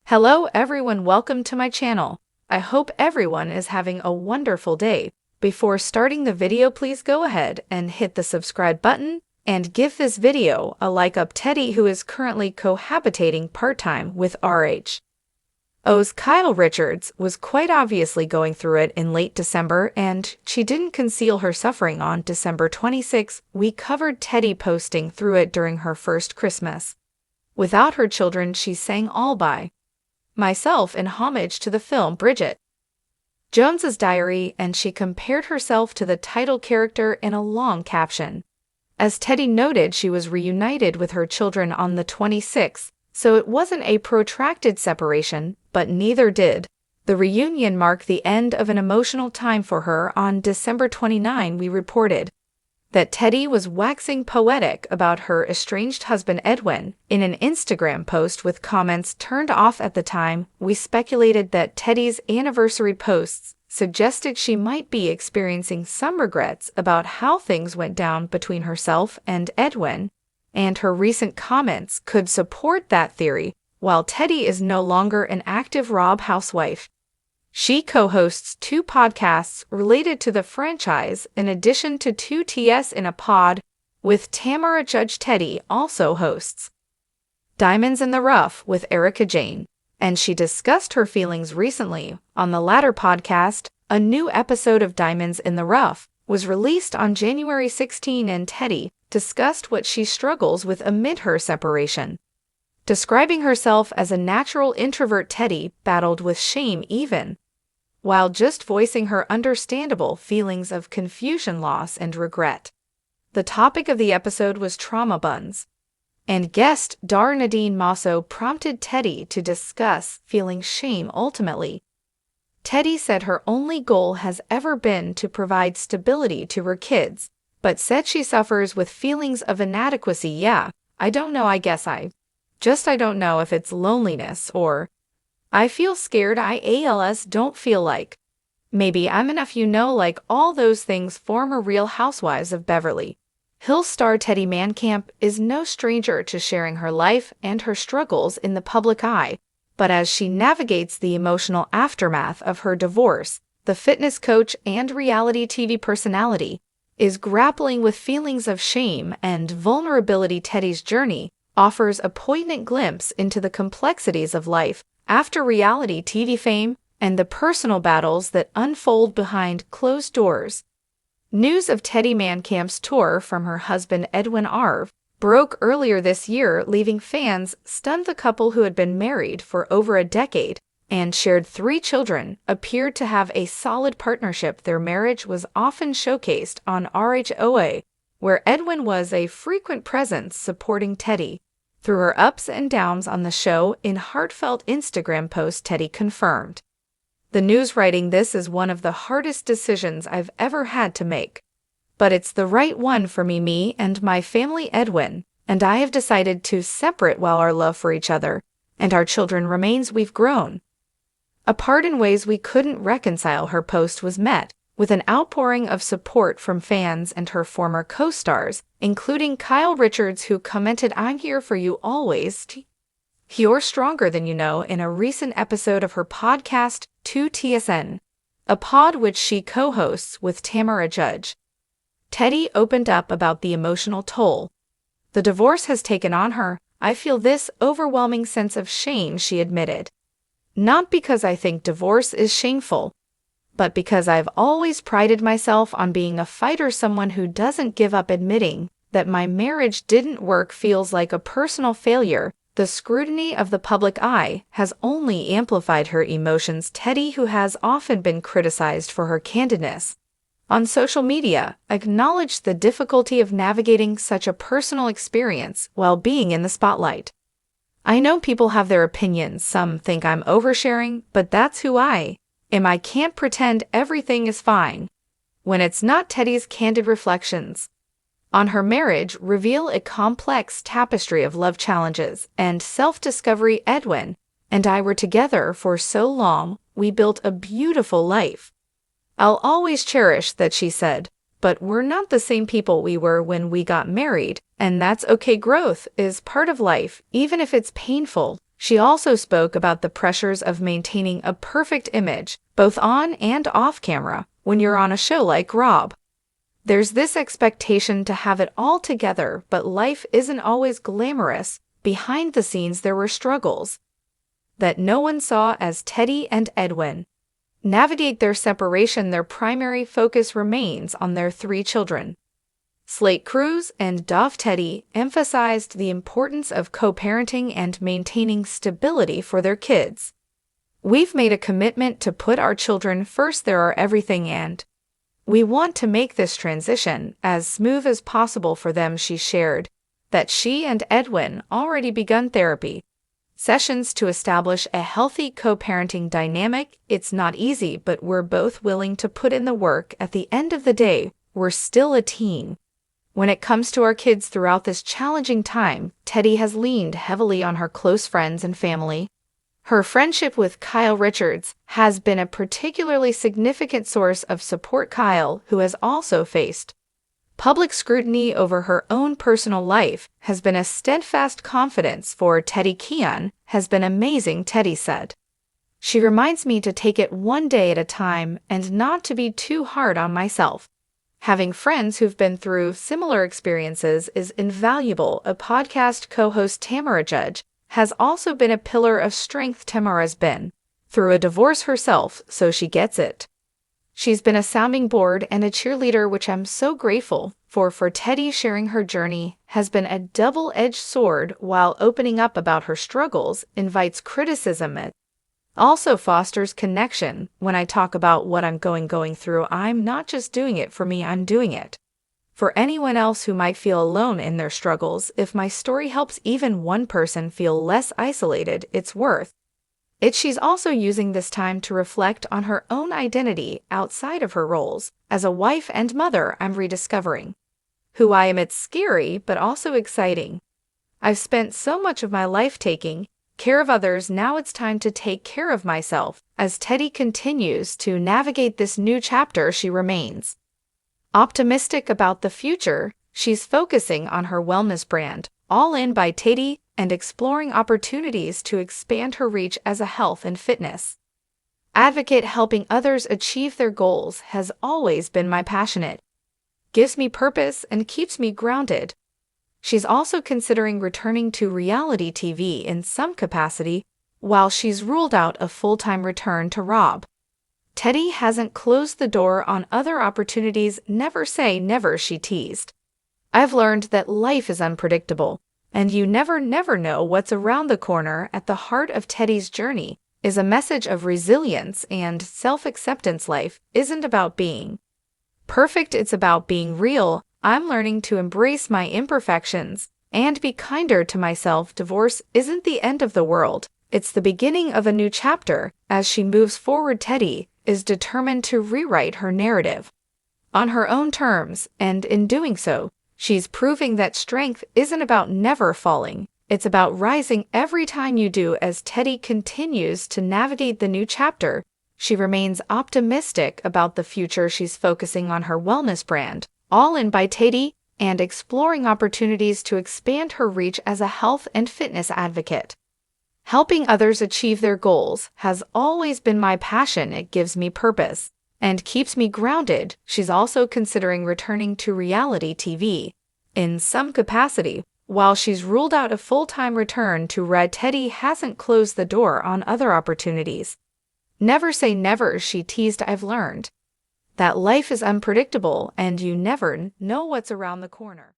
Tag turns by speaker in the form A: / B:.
A: Hello everyone, welcome to my channel. I hope everyone is having a wonderful day. Before starting the video, please go ahead and hit the subscribe button and give this video a like up. Teddi, who is currently cohabitating part-time with RHOBH Kyle Richards, was quite obviously going through it in late December, and she didn't conceal her suffering. On December 26, we covered Teddi posting through it during her first Christmas without her children. She sang "All by Myself" in homage to the film Bridget Jones's Diary, and she compared herself to the title character in a long caption. As Teddi noted, she was reunited with her children on the 26th, so it wasn't a protracted separation, but neither did the reunion mark the end of an emotional time for her. On December 29, we reported that Teddi was waxing poetic about her estranged husband Edwin in an Instagram post with comments turned off. At the time, we speculated that Teddi's anniversary posts suggested she might be experiencing some regrets about how things went down between herself and Edwin, and her recent comments could support that theory. While Teddi is no longer an active RHOBH housewife, she co-hosts 2 podcasts related to the franchise in addition to 2TS in a Pod with Tamara Judge. Teddi also hosts Diamonds in the Rough with Erica Jane, and she discussed her feelings recently. On the latter podcast, a new episode of Diamonds in the Rough was released on January 16, and Teddi discussed what she struggles with amid her separation. Describing herself as a natural introvert, Teddi battled with shame even while just voicing her understandable feelings of confusion, loss, and regret. The topic of the episode was trauma buns, and guest Dar Nadine Masso prompted Teddi to discuss feeling shame. Ultimately, Teddi said her only goal has ever been to provide stability to her kids, but said she suffers with feelings of inadequacy. "Yeah, I don't know, I guess I don't know if it's loneliness or I feel scared. I don't feel like maybe I'm enough, like all those things." Former Real Housewives of Beverly Hills star Teddi Mellencamp is no stranger to sharing her life and her struggles in the public eye, but as she navigates the emotional aftermath of her divorce, the fitness coach and reality TV personality is grappling with feelings of shame and vulnerability. Teddi's journey offers a poignant glimpse into the complexities of life after reality TV fame and the personal battles that unfold behind closed doors. News of Teddi Mellencamp's tour from her husband Edwin broke earlier this year, leaving fans stunned. The couple, who had been married for over a decade and shared 3 children, appeared to have a solid partnership. Their marriage was often showcased on RHOBH, where Edwin was a frequent presence supporting Teddi through her ups and downs on the show. In heartfelt Instagram post, Teddi confirmed the news, writing, "This is one of the hardest decisions I've ever had to make, but it's the right one for me and my family. Edwin and I have decided to separate while our love for each other and our children remains. We've grown apart in ways we couldn't reconcile." Her post was met with an outpouring of support from fans and her former co-stars, including Kyle Richards, who commented, "I'm here for you always. You're stronger than you know," in a recent episode of her podcast 2TSN, a pod which she co-hosts with Tamara Judge. Teddi opened up about the emotional toll the divorce has taken on her. "I feel this overwhelming sense of shame," she admitted. "Not because I think divorce is shameful, but because I've always prided myself on being a fighter, someone who doesn't give up. Admitting that my marriage didn't work feels like a personal failure. The scrutiny of the public eye has only amplified her emotions." Teddi, who has often been criticized for her candidness on social media, acknowledged the difficulty of navigating such a personal experience while being in the spotlight. "I know people have their opinions. Some think I'm oversharing, but that's who I am. I can't pretend everything is fine when it's not." Teddi's candid reflections on her marriage reveal a complex tapestry of love challenges and self-discovery. "Edwin and I were together for so long. We built a beautiful life. I'll always cherish that," she said, "but we're not the same people we were when we got married, and that's okay. Growth is part of life, even if it's painful." She also spoke about the pressures of maintaining a perfect image, both on and off camera, when you're on a show like RHOBH. There's this expectation to have it all together, but life isn't always glamorous. Behind the scenes, there were struggles that no one saw as Teddi and Edwin navigate their separation. Their primary focus remains on their 3 children. Slate Cruz and Dove Teddi emphasized the importance of co-parenting and maintaining stability for their kids. "We've made a commitment to put our children first. They are everything, and we want to make this transition as smooth as possible for them." She shared that she and Edwin already begun therapy sessions to establish a healthy co-parenting dynamic. "It's not easy, but we're both willing to put in the work. At the end of the day, we're still a team." When it comes to our kids throughout this challenging time, Teddi has leaned heavily on her close friends and family. Her friendship with Kyle Richards has been a particularly significant source of support. Kyle, who has also faced public scrutiny over her own personal life, has been a steadfast confidence for Teddi. "Kian has been amazing," Teddi said. "She reminds me to take it one day at a time and not to be too hard on myself. Having friends who've been through similar experiences is invaluable." A podcast co-host, Tamara Judge, has also been a pillar of strength. Tamara's been through a divorce herself, so she gets it. "She's been a sounding board and a cheerleader, which I'm so grateful for." For Teddi, sharing her journey has been a double-edged sword. While opening up about her struggles invites criticism, it also fosters connection. "When I talk about what I'm going through, I'm not just doing it for me, I'm doing it for anyone else who might feel alone in their struggles. If my story helps even one person feel less isolated, it's worth it." She's also using this time to reflect on her own identity outside of her roles as a wife and mother. "I'm rediscovering who I am. It's scary, but also exciting. I've spent so much of my life taking care of others. Now it's time to take care of myself." As Teddi continues to navigate this new chapter, she remains optimistic about the future. She's focusing on her wellness brand, All In by Teddi, and exploring opportunities to expand her reach as a health and fitness advocate. "Helping others achieve their goals has always been my passion. It gives me purpose and keeps me grounded." She's also considering returning to reality TV in some capacity, while she's ruled out a full-time return to RHOBH. Teddi hasn't closed the door on other opportunities. "Never say never," she teased. "I've learned that life is unpredictable, and you never know what's around the corner." At the heart of Teddi's journey is a message of resilience and self-acceptance. Life isn't about being perfect, it's about being real. "I'm learning to embrace my imperfections and be kinder to myself. Divorce isn't the end of the world, it's the beginning of a new chapter." As she moves forward, Teddi is determined to rewrite her narrative on her own terms, and in doing so, she's proving that strength isn't about never falling, it's about rising every time you do. As Teddi continues to navigate the new chapter, she remains optimistic about the future. She's focusing on her wellness brand, All In by Teddi, and exploring opportunities to expand her reach as a health and fitness advocate. "Helping others achieve their goals has always been my passion. It gives me purpose and keeps me grounded." She's also considering returning to reality TV in some capacity, while she's ruled out a full-time return to RHOBH. Teddi hasn't closed the door on other opportunities. "Never say never," she teased. "I've learned that life is unpredictable and you never know what's around the corner."